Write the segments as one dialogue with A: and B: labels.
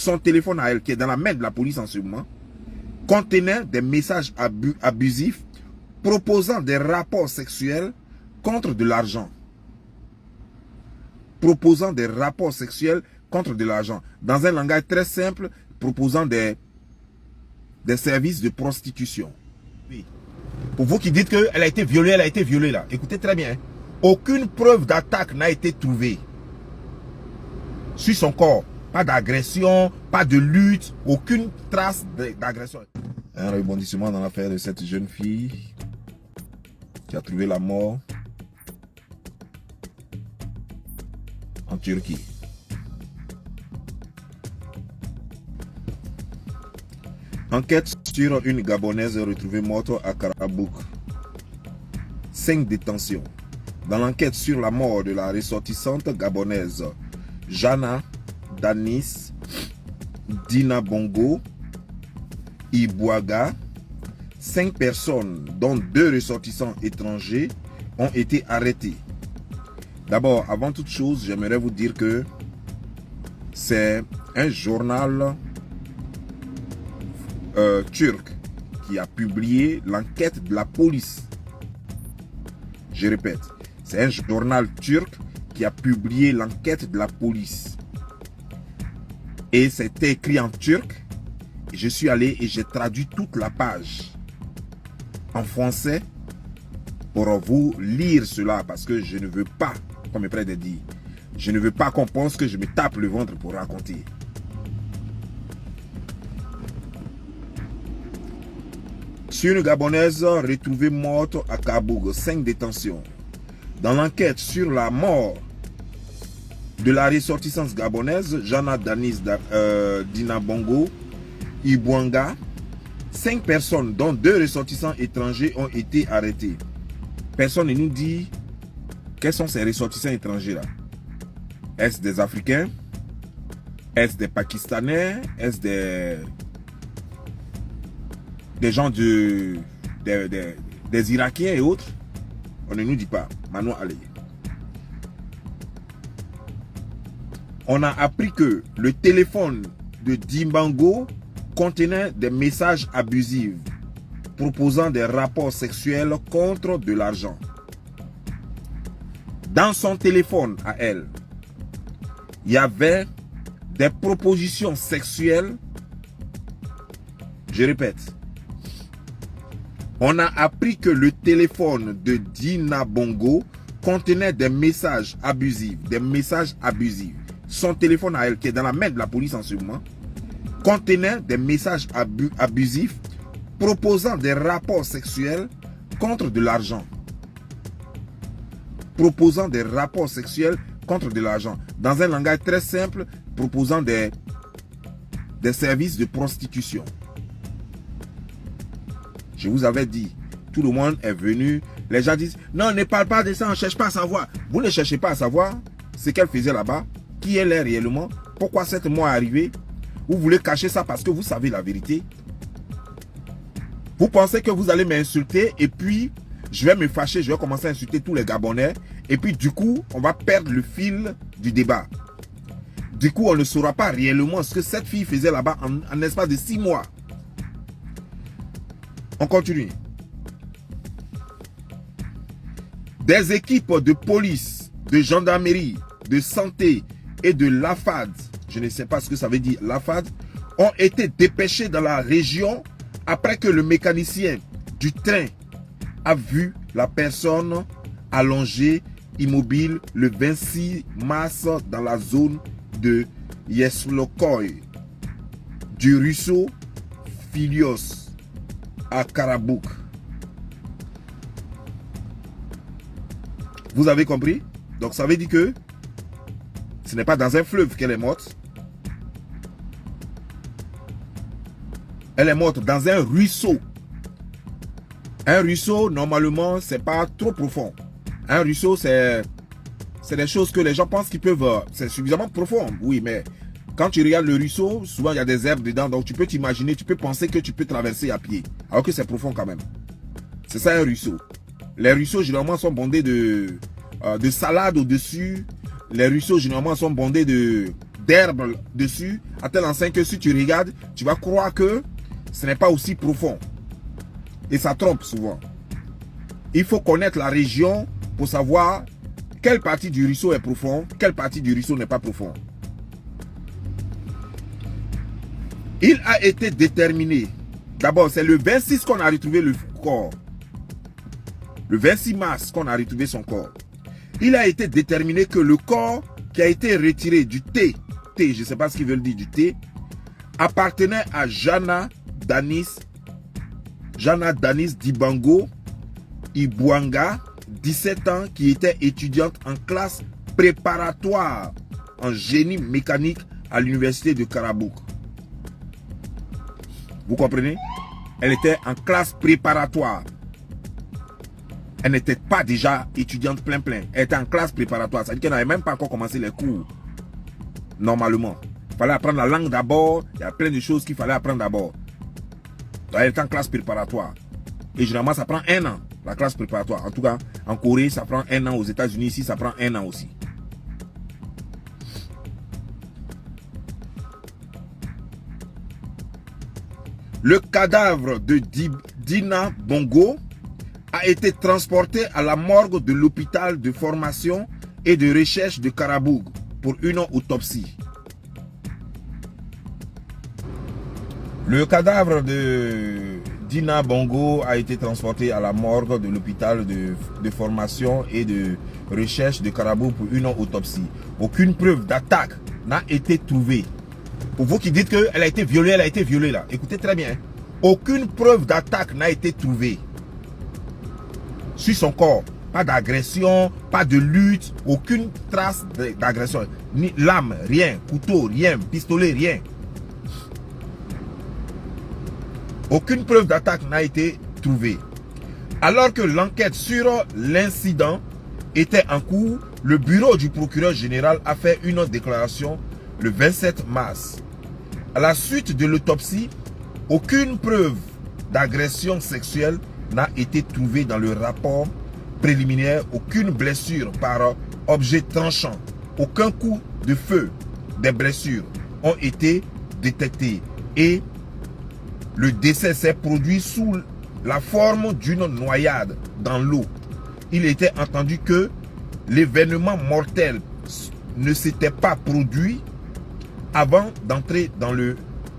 A: son téléphone à elle, qui est dans la main de la police en ce moment, contenait des messages abusifs proposant des rapports sexuels contre de l'argent. Proposant des rapports sexuels contre de l'argent. Dans un langage très simple, proposant des services de prostitution. Oui. Pour vous qui dites qu'elle a été violée là. Écoutez très bien. Aucune preuve d'attaque n'a été trouvée sur son corps. Pas d'agression, pas de lutte, aucune trace d'agression. Un rebondissement dans l'affaire de cette jeune fille qui a trouvé la mort en Turquie. Enquête sur une Gabonaise retrouvée morte à Karabakh. 5 détentions. Dans l'enquête sur la mort de la ressortissante gabonaise Jana Danis Dinabongo Ibouaga, 5 personnes, dont 2 ressortissants étrangers, ont été arrêtés. D'abord, avant toute chose, j'aimerais vous dire que c'est un journal turc qui a publié l'enquête de la police. Je répète, c'est un journal turc qui a publié l'enquête de la police. Et c'était écrit en turc. Je suis allé et j'ai traduit toute la page en français pour vous lire cela parce que je ne veux pas, comme est près de dire, je ne veux pas qu'on pense que je me tape le ventre pour raconter. Sur une Gabonaise retrouvée morte à Kaboug, 5 détentions. Dans l'enquête sur la mort de la ressortissance gabonaise, Jana Danis Dinabongo Ibouanga, 5 personnes, dont 2 ressortissants étrangers, ont été arrêtés. Personne ne nous dit quels sont ces ressortissants étrangers là. Est-ce des Africains? Est-ce des Pakistanais? Est-ce des gens des Irakiens et autres? On ne nous dit pas. Manon allez. On a appris que le téléphone de Dimbango contenait des messages abusifs proposant des rapports sexuels contre de l'argent. Dans son téléphone à elle, il y avait des propositions sexuelles. Je répète. On a appris que le téléphone de Dinabongo contenait des messages abusifs. Son téléphone à elle, qui est dans la main de la police en ce moment, contenait des messages abusifs proposant des rapports sexuels contre de l'argent. Proposant des rapports sexuels contre de l'argent. Dans un langage très simple, proposant des services de prostitution. Je vous avais dit, tout le monde est venu. Les gens disent, non, ne parle pas de ça, on ne cherche pas à savoir. Vous ne cherchez pas à savoir ce qu'elle faisait là-bas, qui elle est réellement, pourquoi cette mort est arrivée. Vous voulez cacher ça parce que vous savez la vérité. Vous pensez que vous allez m'insulter et puis je vais me fâcher, je vais commencer à insulter tous les Gabonais. Et puis du coup, on va perdre le fil du débat. Du coup, on ne saura pas réellement ce que cette fille faisait là-bas en espace de 6 mois. On continue. Des équipes de police, de gendarmerie, de santé et de l'AFAD, je ne sais pas ce que ça veut dire, l'AFAD, ont été dépêchés dans la région après que le mécanicien du train a vu la personne allongée, immobile, le 26 mars dans la zone de Yeslokoy, du ruisseau Filios à Karabakh. Vous avez compris? Donc ça veut dire que ce n'est pas dans un fleuve qu'elle est morte. Elle est morte dans un ruisseau. Un ruisseau, normalement, c'est pas trop profond. Un ruisseau, c'est des choses que les gens pensent qu'ils peuvent... C'est suffisamment profond, oui, mais quand tu regardes le ruisseau, souvent il y a des herbes dedans, donc tu peux t'imaginer, tu peux penser que tu peux traverser à pied, alors que c'est profond quand même. C'est ça un ruisseau. Les ruisseaux, généralement, sont bondés de salade au-dessus. Les ruisseaux, généralement, sont bondés d'herbes dessus, à telle enseigne que si tu regardes, tu vas croire que ce n'est pas aussi profond. Et ça trompe souvent. Il faut connaître la région pour savoir quelle partie du ruisseau est profond, quelle partie du ruisseau n'est pas profond. Il a été déterminé. D'abord, c'est le 26 qu'on a retrouvé le corps. Le 26 mars qu'on a retrouvé son corps. Il a été déterminé que le corps qui a été retiré du thé, je ne sais pas ce qu'ils veulent dire du thé, appartenait à Jana Danis Dibango Ibouanga, 17 ans, qui était étudiante en classe préparatoire en génie mécanique à l'université de Karabouk. Vous comprenez? Elle était en classe préparatoire. Elle n'était pas déjà étudiante plein. Elle était en classe préparatoire. C'est-à-dire qu'elle n'avait même pas encore commencé les cours. Normalement. Il fallait apprendre la langue d'abord. Il y a plein de choses qu'il fallait apprendre d'abord. Elle était en classe préparatoire. Et généralement, ça prend 1 an, la classe préparatoire. En tout cas, en Corée, ça prend 1 an. Aux États-Unis, ici, ça prend 1 an aussi. Le cadavre de Dina Bongo a été transporté à la morgue de l'hôpital de formation et de recherche de Karaboug pour une autopsie. Le cadavre de Dina Bongo a été transporté à la morgue de l'hôpital de formation et de recherche de Karaboug pour une autopsie. Aucune preuve d'attaque n'a été trouvée. Pour vous qui dites qu'elle a été violée là. Écoutez très bien. Aucune preuve d'attaque n'a été trouvée sur son corps. Pas d'agression, pas de lutte, aucune trace d'agression. Ni lame, rien. Couteau, rien. Pistolet, rien. Aucune preuve d'attaque n'a été trouvée. Alors que l'enquête sur l'incident était en cours, le bureau du procureur général a fait une déclaration le 27 mars. À la suite de l'autopsie, aucune preuve d'agression sexuelle n'a été trouvée dans le rapport préliminaire. Aucune blessure par objet tranchant, aucun coup de feu, des blessures ont été détectées. Et le décès s'est produit sous la forme d'une noyade dans l'eau. Il était entendu que l'événement mortel ne s'était pas produit avant d'entrer dans le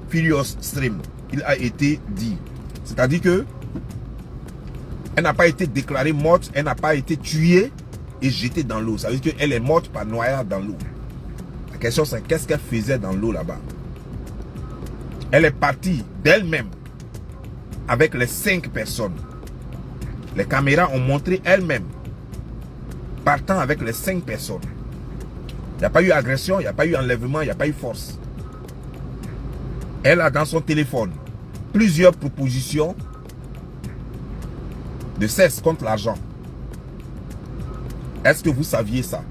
A: Filios Stream. Il a été dit. C'est-à-dire que elle n'a pas été déclarée morte, elle n'a pas été tuée et jetée dans l'eau. Ça veut dire qu'elle est morte par noyade dans l'eau. La question c'est qu'est-ce qu'elle faisait dans l'eau là-bas? Elle est partie d'elle-même avec les 5 personnes. Les caméras ont montré elle-même partant avec les 5 personnes. Il n'y a pas eu agression, il n'y a pas eu enlèvement, il n'y a pas eu force. Elle a dans son téléphone plusieurs propositions de cesse contre l'argent. Est-ce que vous saviez ça?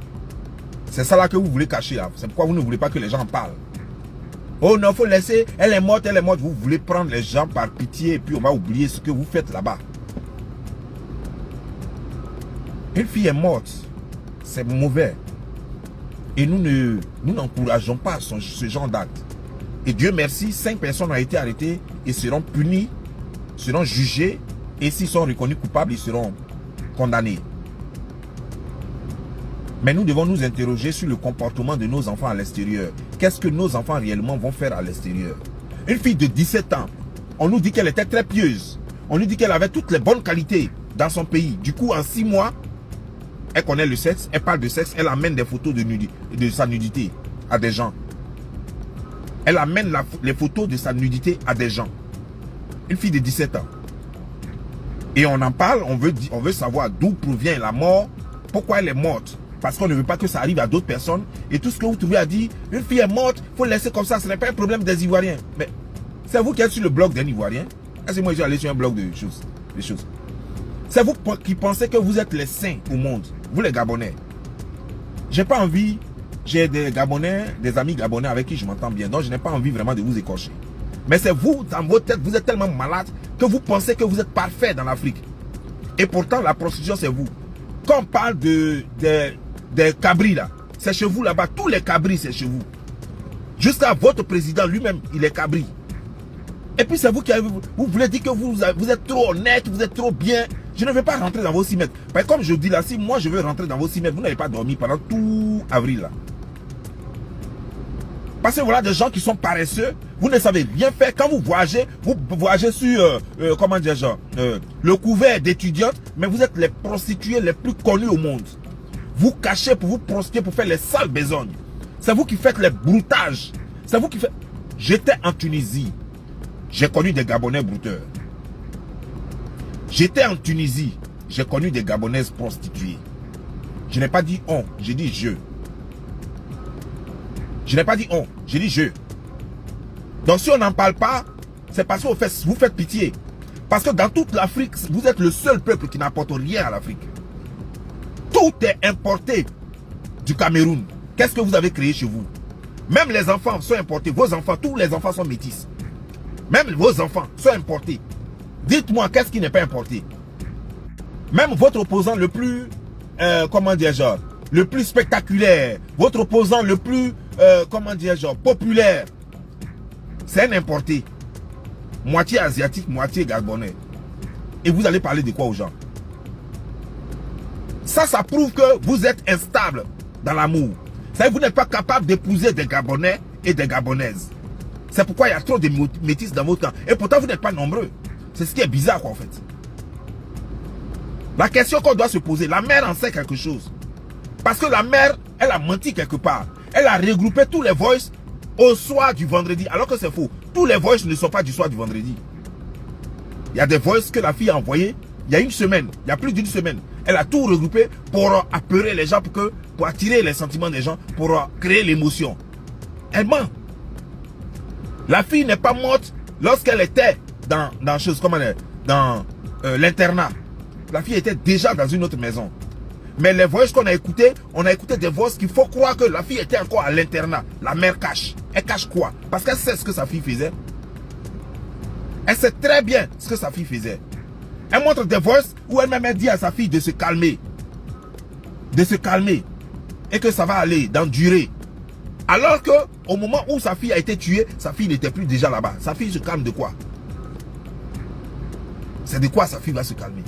A: C'est ça là que vous voulez cacher là. C'est pourquoi vous ne voulez pas que les gens en parlent. Oh non, il faut laisser, elle est morte, elle est morte. Vous voulez prendre les gens par pitié et puis on va oublier ce que vous faites là-bas. Une fille est morte. C'est mauvais. Et nous n'encourageons pas ce genre d'acte. Et Dieu merci, 5 personnes ont été arrêtées et seront punies, seront jugées. Et s'ils sont reconnus coupables, ils seront condamnés. Mais nous devons nous interroger sur le comportement de nos enfants à l'extérieur. Qu'est-ce que nos enfants réellement vont faire à l'extérieur? Une fille de 17 ans, on nous dit qu'elle était très pieuse. On nous dit qu'elle avait toutes les bonnes qualités dans son pays. Du coup, en 6 mois, elle connaît le sexe, elle parle de sexe, elle amène des photos de sa nudité à des gens. Elle amène les photos de sa nudité à des gens. Une fille de 17 ans. Et on en parle, on veut savoir d'où provient la mort, pourquoi elle est morte. Parce qu'on ne veut pas que ça arrive à d'autres personnes. Et tout ce que vous trouvez à dire, une fille est morte, il faut laisser comme ça, ce n'est pas un problème des Ivoiriens. Mais c'est vous qui êtes sur le blog d'un Ivoirien. Est-ce que moi je suis allé sur un blog de choses? C'est vous qui pensez que vous êtes les saints au monde. Vous les Gabonais. J'ai pas envie, j'ai des Gabonais, des amis Gabonais avec qui je m'entends bien. Donc je n'ai pas envie vraiment de vous écorcher. Mais c'est vous, dans votre tête, vous êtes tellement malade que vous pensez que vous êtes parfait dans l'Afrique. Et pourtant la prostitution c'est vous. Quand on parle des cabris là, c'est chez vous là-bas. Tous les cabris c'est chez vous. Jusqu'à votre président lui-même, il est cabri. Et puis c'est vous qui avez, vous voulez dire que vous êtes trop honnête, vous êtes trop bien. Je ne vais pas rentrer dans vos 6 mètres. Mais comme je dis là, si moi je veux rentrer dans vos 6 mètres, vous n'avez pas dormi pendant tout avril là. Parce que voilà des gens qui sont paresseux, vous ne savez rien faire. Quand vous voyagez sur, comment dire, le couvert d'étudiantes, mais vous êtes les prostituées les plus connues au monde. Vous cachez pour vous prostituer, pour faire les sales besognes. C'est vous qui faites les broutages. C'est vous qui faites... J'étais en Tunisie. J'ai connu des Gabonais brouteurs. J'étais en Tunisie. J'ai connu des Gabonaises prostituées. Je n'ai pas dit on, j'ai dit je. Je n'ai pas dit on, j'ai dit je. Donc si on n'en parle pas, c'est parce que vous faites pitié. Parce que dans toute l'Afrique, vous êtes le seul peuple qui n'apporte rien à l'Afrique. Tout est importé du Cameroun. Qu'est-ce que vous avez créé chez vous? Même les enfants sont importés. Vos enfants, tous les enfants sont métis. Même vos enfants sont importés. Dites-moi, qu'est-ce qui n'est pas importé? Même votre opposant le plus, comment dire, genre, le plus spectaculaire, votre opposant le plus, comment dire, genre, populaire, c'est un importé. Moitié asiatique, moitié gabonais. Et vous allez parler de quoi aux gens? Ça prouve que vous êtes instable dans l'amour. Ça, vous n'êtes pas capable d'épouser des Gabonais et des Gabonaises. C'est pourquoi il y a trop de métis dans votre camp. Et pourtant, vous n'êtes pas nombreux. C'est ce qui est bizarre, quoi, en fait. La question qu'on doit se poser, la mère en sait quelque chose. Parce que la mère, elle a menti quelque part. Elle a regroupé tous les voices au soir du vendredi. Alors que c'est faux. Tous les voices ne sont pas du soir du vendredi. Il y a des voices que la fille a envoyées il y a une semaine, il y a plus d'une semaine. Elle a tout regroupé pour apeurer les gens, pour attirer les sentiments des gens, pour créer l'émotion. Elle ment. La fille n'est pas morte lorsqu'elle était dans l'internat. La fille était déjà dans une autre maison. Mais les voix qu'on a écoutées, on a écouté des voix qui font croire que la fille était encore à l'internat. La mère cache. Elle cache quoi? Parce qu'elle sait ce que sa fille faisait. Elle sait très bien ce que sa fille faisait. Elle montre des voix où elle-même dit à sa fille de se calmer. De se calmer. Et que ça va aller, d'endurer. Alors que au moment où sa fille a été tuée, sa fille n'était plus déjà là-bas. Sa fille se calme de quoi? C'est de quoi sa fille va se calmer?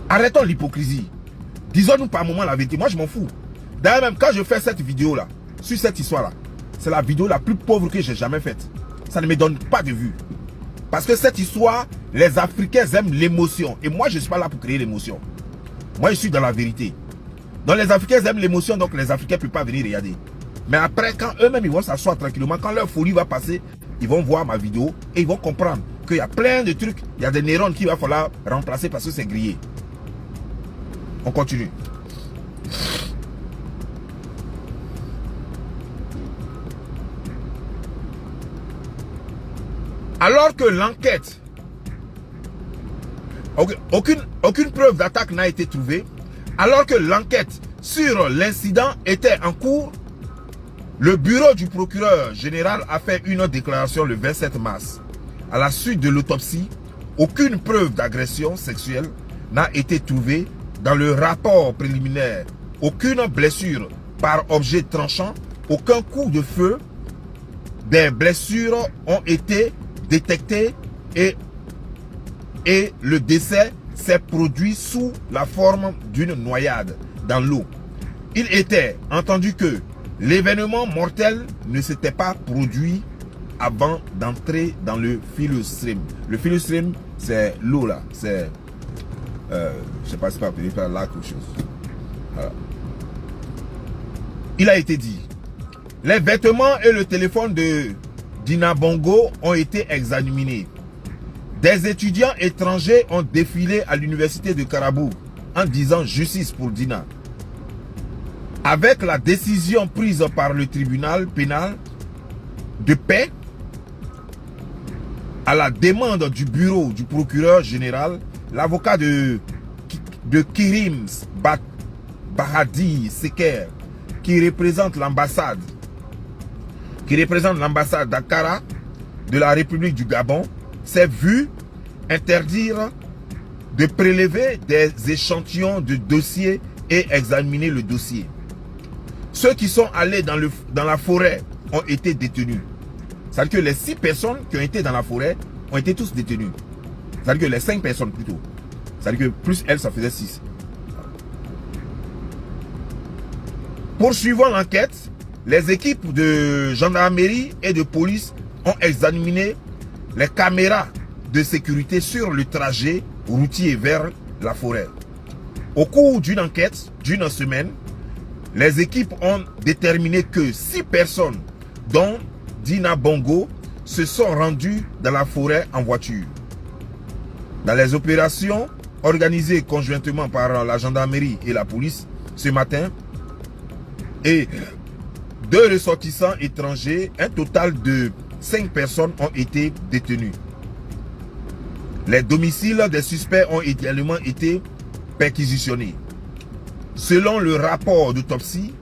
A: Arrêtons l'hypocrisie. Disons-nous par moment la vérité. Moi, je m'en fous. D'ailleurs, même quand je fais cette vidéo-là, sur cette histoire-là, c'est la vidéo la plus pauvre que j'ai jamais faite. Ça ne me donne pas de vue. Parce que cette histoire, les Africains aiment l'émotion. Et moi, je ne suis pas là pour créer l'émotion. Moi, je suis dans la vérité. Donc, les Africains aiment l'émotion, donc les Africains ne peuvent pas venir regarder. Mais après, quand eux-mêmes, ils vont s'asseoir tranquillement, quand leur folie va passer, ils vont voir ma vidéo et ils vont comprendre qu'il y a plein de trucs, il y a des neurones qu'il va falloir remplacer parce que c'est grillé. On continue. Alors que l'enquête, aucune preuve d'attaque n'a été trouvée, alors que l'enquête sur l'incident était en cours, le bureau du procureur général a fait une déclaration le 27 mars. À la suite de l'autopsie, aucune preuve d'agression sexuelle n'a été trouvée dans le rapport préliminaire. Aucune blessure par objet tranchant, aucun coup de feu. Des blessures ont été détectées et le décès s'est produit sous la forme d'une noyade dans l'eau. Il était entendu que l'événement mortel ne s'était pas produit avant d'entrer dans le philostream. Le philostream, c'est l'eau là. C'est, je ne sais pas si c'est appelé par lac ou chose. Voilà. Il a été dit, les vêtements et le téléphone de Dina Bongo ont été examinés. Des étudiants étrangers ont défilé à l'université de Karabou en disant justice pour Dina. Avec la décision prise par le tribunal pénal de paix, à la demande du bureau du procureur général, l'avocat de Kirim Bahadi Seker, qui représente l'ambassade d'Ankara de la République du Gabon, s'est vu interdire de prélever des échantillons de dossier et examiner le dossier. Ceux qui sont allés dans la forêt ont été détenus. C'est-à-dire que les 6 personnes qui ont été dans la forêt ont été tous détenus. C'est-à-dire que les 5 personnes plutôt. C'est-à-dire que plus elle, ça faisait 6. Poursuivant l'enquête, les équipes de gendarmerie et de police ont examiné les caméras de sécurité sur le trajet routier vers la forêt. Au cours d'une enquête d'une semaine, les équipes ont déterminé que 6 personnes, dont Dina Bongo, se sont rendues dans la forêt en voiture. Dans les opérations organisées conjointement par la gendarmerie et la police ce matin, et 2 ressortissants étrangers, un total de 5 personnes ont été détenues. Les domiciles des suspects ont également été perquisitionnés. Selon le rapport d'autopsie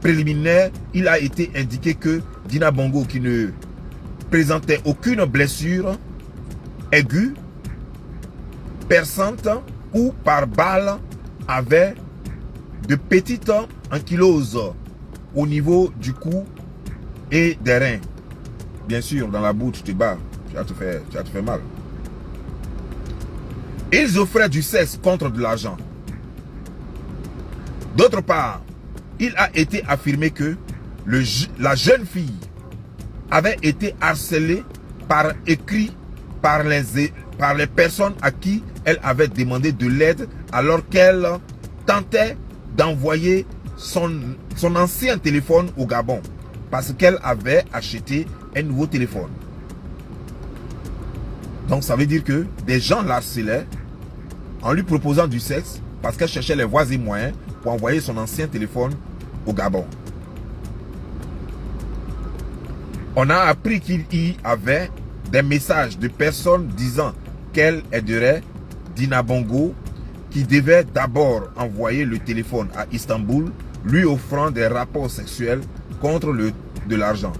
A: préliminaire, il a été indiqué que Dina Bongo, qui ne présentait aucune blessure aiguë, perçante ou par balle, avait de petites ankyloses au niveau du cou et des reins. Bien sûr, dans la bouche, tu te bats, tu vas te faire mal. Ils offraient du sexe contre de l'argent. D'autre part, il a été affirmé que la jeune fille avait été harcelée par écrit par les personnes à qui elle avait demandé de l'aide alors qu'elle tentait d'envoyer son ancien téléphone au Gabon parce qu'elle avait acheté un nouveau téléphone. Donc ça veut dire que des gens l'harcelaient en lui proposant du sexe parce qu'elle cherchait les voies et moyens pour envoyer son ancien téléphone au Gabon. On a appris qu'il y avait des messages de personnes disant qu'elle aiderait Dina Bongo, qui devait d'abord envoyer le téléphone à Istanbul, lui offrant des rapports sexuels contre de l'argent.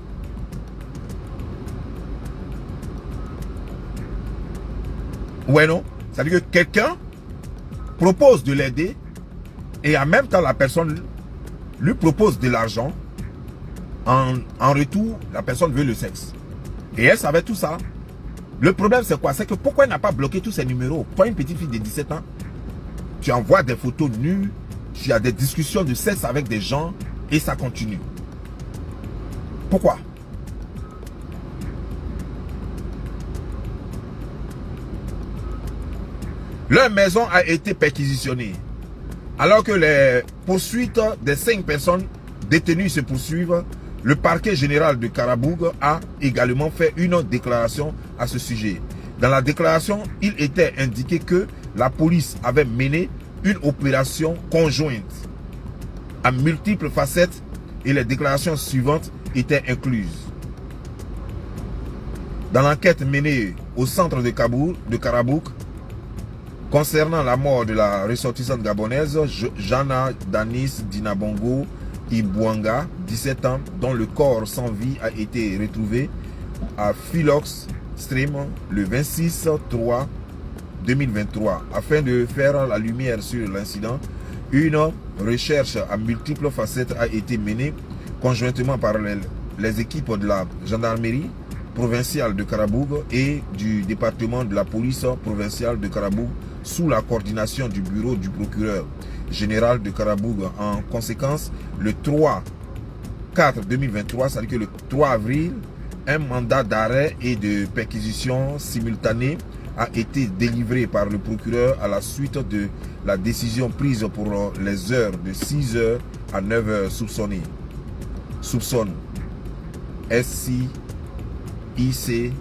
A: Ouais, non? C'est-à-dire que quelqu'un propose de l'aider et en même temps la personne lui propose de l'argent. En retour, la personne veut le sexe. Et elle savait tout ça. Le problème c'est quoi? C'est que pourquoi elle n'a pas bloqué tous ses numéros? Toi, une petite fille de 17 ans, tu envoies des photos nues, tu as des discussions de sexe avec des gens et ça continue. Pourquoi? Leur maison a été perquisitionnée. Alors que les poursuites des 5 personnes détenues se poursuivent, le parquet général de Karaboug a également fait une déclaration à ce sujet. Dans la déclaration, il était indiqué que la police avait mené une opération conjointe à multiples facettes et les déclarations suivantes étaient incluses. Dans l'enquête menée au centre de Karaboug, concernant la mort de la ressortissante gabonaise Jana Danis Dina Bongo Ibouanga, 17 ans, dont le corps sans vie a été retrouvé à Philox Stream le 26/3/2023. Afin de faire la lumière sur l'incident, une recherche à multiples facettes a été menée conjointement par les équipes de la gendarmerie provinciale de Karaboug et du département de la police provinciale de Karaboug sous la coordination du bureau du procureur général de Karaboug. En conséquence, le 3/4/2023, c'est-à-dire que le 3 avril, un mandat d'arrêt et de perquisition simultanée a été délivré par le procureur à la suite de la décision prise pour les heures de 6 h à 9 h soupçonnées. Soupçonne SC, IC,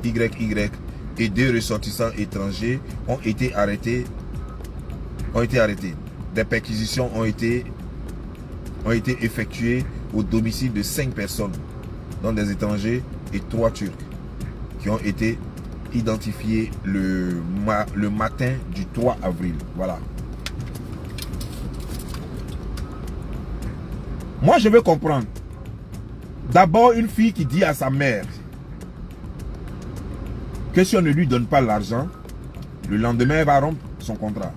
A: YY et 2 ressortissants étrangers ont été arrêtés. Des perquisitions ont été effectuées au domicile de 5 personnes, dont des étrangers et 3 Turcs, qui ont été identifiés le matin du 3 avril. Voilà. Moi, je veux comprendre. D'abord, une fille qui dit à sa mère que si on ne lui donne pas l'argent, le lendemain, elle va rompre son contrat.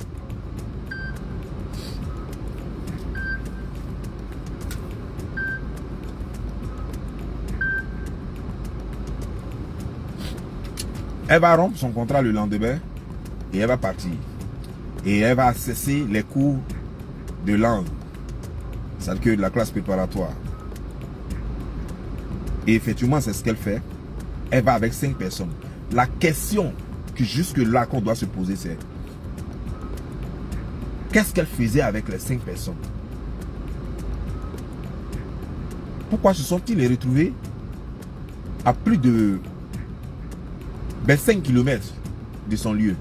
A: Elle va rompre son contrat le lendemain et elle va partir. Et elle va cesser les cours de langue, c'est-à-dire que de la classe préparatoire. Et effectivement, c'est ce qu'elle fait. Elle va avec 5 personnes. La question que jusque-là qu'on doit se poser, c'est qu'est-ce qu'elle faisait avec les 5 personnes? Pourquoi se sont-ils retrouvés à plus de 5 km de son lieu?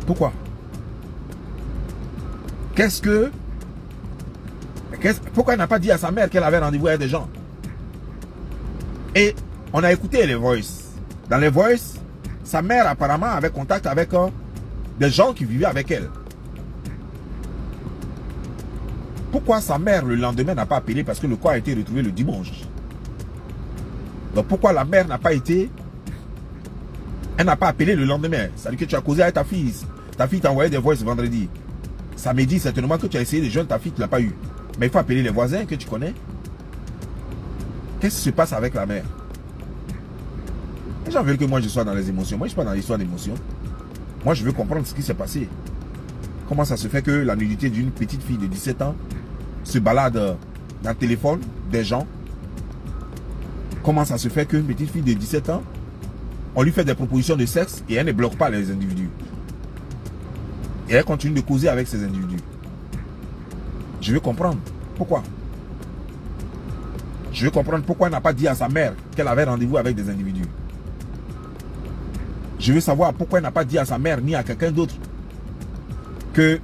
A: Pourquoi? Pourquoi elle n'a pas dit à sa mère qu'elle avait rendez-vous avec des gens? Et on a écouté les voices. Dans les voices, sa mère apparemment avait contact avec des gens qui vivaient avec elle. Pourquoi sa mère le lendemain n'a pas appelé? Parce que le corps a été retrouvé le dimanche. Donc pourquoi la mère n'a pas été... Elle n'a pas appelé le lendemain. C'est-à-dire que tu as causé avec ta fille. Ta fille t'a envoyé des voices vendredi. Samedi, certainement que tu as essayé de joindre ta fille, tu ne l'as pas eu. Mais il faut appeler les voisins que tu connais. Qu'est-ce qui se passe avec la mère? Les gens veulent que moi je sois dans les émotions. Moi je ne suis pas dans l'histoire d'émotions. Moi je veux comprendre ce qui s'est passé. Comment ça se fait que la nudité d'une petite fille de 17 ans se balade dans le téléphone des gens? Comment ça se fait qu'une petite fille de 17 ans, on lui fait des propositions de sexe et elle ne bloque pas les individus? Et elle continue de causer avec ces individus. Je veux comprendre. Pourquoi? Je veux comprendre pourquoi elle n'a pas dit à sa mère qu'elle avait rendez-vous avec des individus. Je veux savoir pourquoi elle n'a pas dit à sa mère ni à quelqu'un d'autre que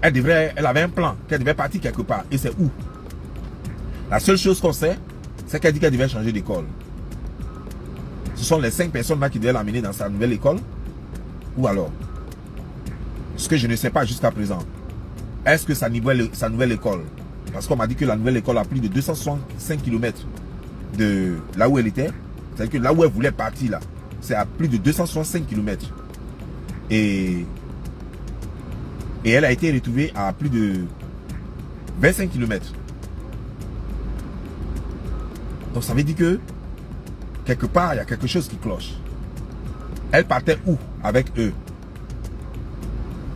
A: elle avait un plan, qu'elle devait partir quelque part. Et c'est où? La seule chose qu'on sait, c'est qu'elle dit qu'elle devait changer d'école. Ce sont les 5 personnes là qui devaient l'amener dans sa nouvelle école. Ou alors, ce que je ne sais pas jusqu'à présent, est-ce que sa nouvelle école, parce qu'on m'a dit que la nouvelle école a plus de 265 km de là où elle était, c'est-à-dire que là où elle voulait partir là, c'est à plus de 265 km. Et elle a été retrouvée à plus de 25 km. Donc ça veut dire que quelque part, il y a quelque chose qui cloche. Elle partait où avec eux?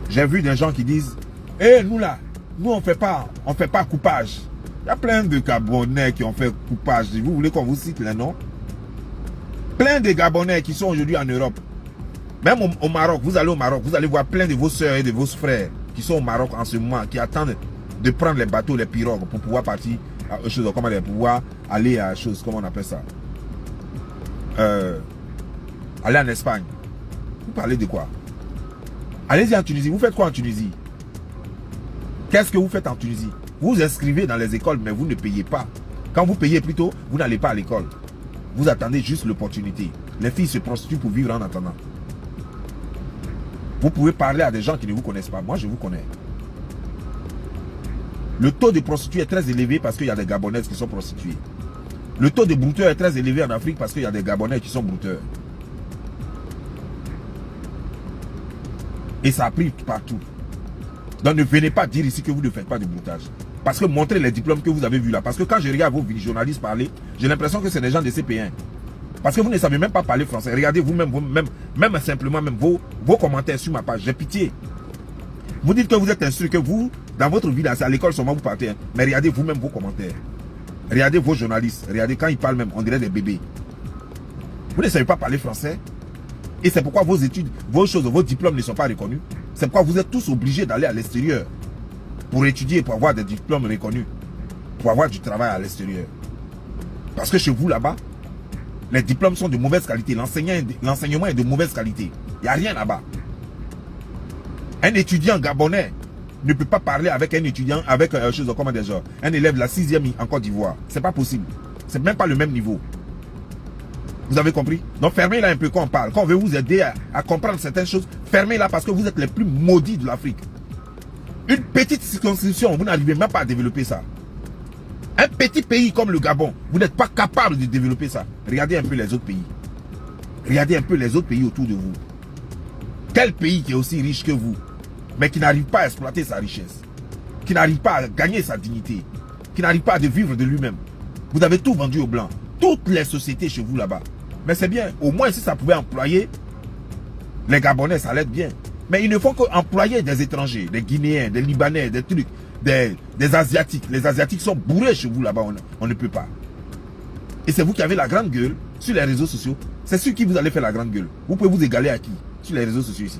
A: J'ai vu des gens qui disent, nous là, nous on fait pas coupage. Il y a plein de Gabonais qui ont fait coupage. Vous voulez qu'on vous cite les noms? Plein de Gabonais qui sont aujourd'hui en Europe. Même au Maroc, vous allez au Maroc, vous allez voir plein de vos soeurs et de vos frères qui sont au Maroc en ce moment, qui attendent de prendre les bateaux, les pirogues pour pouvoir partir à chose, comment dire, pouvoir aller à chose, comment on appelle ça? Aller en Espagne. Vous parlez de quoi? Allez-y en Tunisie. Vous faites quoi en Tunisie? Qu'est-ce que vous faites en Tunisie? Vous vous inscrivez dans les écoles, mais vous ne payez pas. Quand vous payez plutôt, vous n'allez pas à l'école. Vous attendez juste l'opportunité. Les filles se prostituent pour vivre en attendant. Vous pouvez parler à des gens qui ne vous connaissent pas. Moi, je vous connais. Le taux de prostituées est très élevé parce qu'il y a des Gabonaises qui sont prostituées. Le taux de brouteurs est très élevé en Afrique parce qu'il y a des Gabonais qui sont brouteurs. Et ça a pris partout. Donc ne venez pas dire ici que vous ne faites pas de broutage. Parce que montrez les diplômes que vous avez vus là. Parce que quand je regarde vos journalistes parler, j'ai l'impression que c'est des gens de CP1. Parce que vous ne savez même pas parler français. Regardez vous-même, même simplement même vos commentaires sur ma page. J'ai pitié. Vous dites que vous êtes instruit, que vous, dans votre vie, là, c'est à l'école seulement vous partez. Hein. Mais regardez vous-même vos commentaires. Regardez vos journalistes. Regardez quand ils parlent même, on dirait des bébés. Vous ne savez pas parler français. Et c'est pourquoi vos études, vos choses, vos diplômes ne sont pas reconnus. C'est pourquoi vous êtes tous obligés d'aller à l'extérieur pour étudier, pour avoir des diplômes reconnus, pour avoir du travail à l'extérieur. Parce que chez vous là-bas, les diplômes sont de mauvaise qualité. L'enseignement est de mauvaise qualité. Il n'y a rien là-bas. Un étudiant gabonais ne peut pas parler avec un étudiant, avec un élève de la 6e en Côte d'Ivoire. C'est pas possible. C'est même pas le même niveau. Vous avez compris? Donc fermez-la un peu quand on parle. Quand on veut vous aider à comprendre certaines choses, fermez-la parce que vous êtes les plus maudits de l'Afrique. Une petite circonscription, vous n'arrivez même pas à développer ça. Un petit pays comme le Gabon, vous n'êtes pas capable de développer ça. Regardez un peu les autres pays. Regardez un peu les autres pays autour de vous. Quel pays qui est aussi riche que vous, mais qui n'arrive pas à exploiter sa richesse, qui n'arrive pas à gagner sa dignité, qui n'arrive pas à vivre de lui-même. Vous avez tout vendu aux Blancs. Toutes les sociétés chez vous là-bas, Mais c'est bien. Au moins, si ça pouvait employer les Gabonais, ça l'aide bien. Mais ils ne font qu'employer des étrangers, des Guinéens, des Libanais, des trucs, des Asiatiques. Les Asiatiques sont bourrés chez vous là-bas, on ne peut pas. Et c'est vous qui avez la grande gueule sur les réseaux sociaux. C'est sur qui vous allez faire la grande gueule. Vous pouvez vous égaler à qui? Sur les réseaux sociaux ici.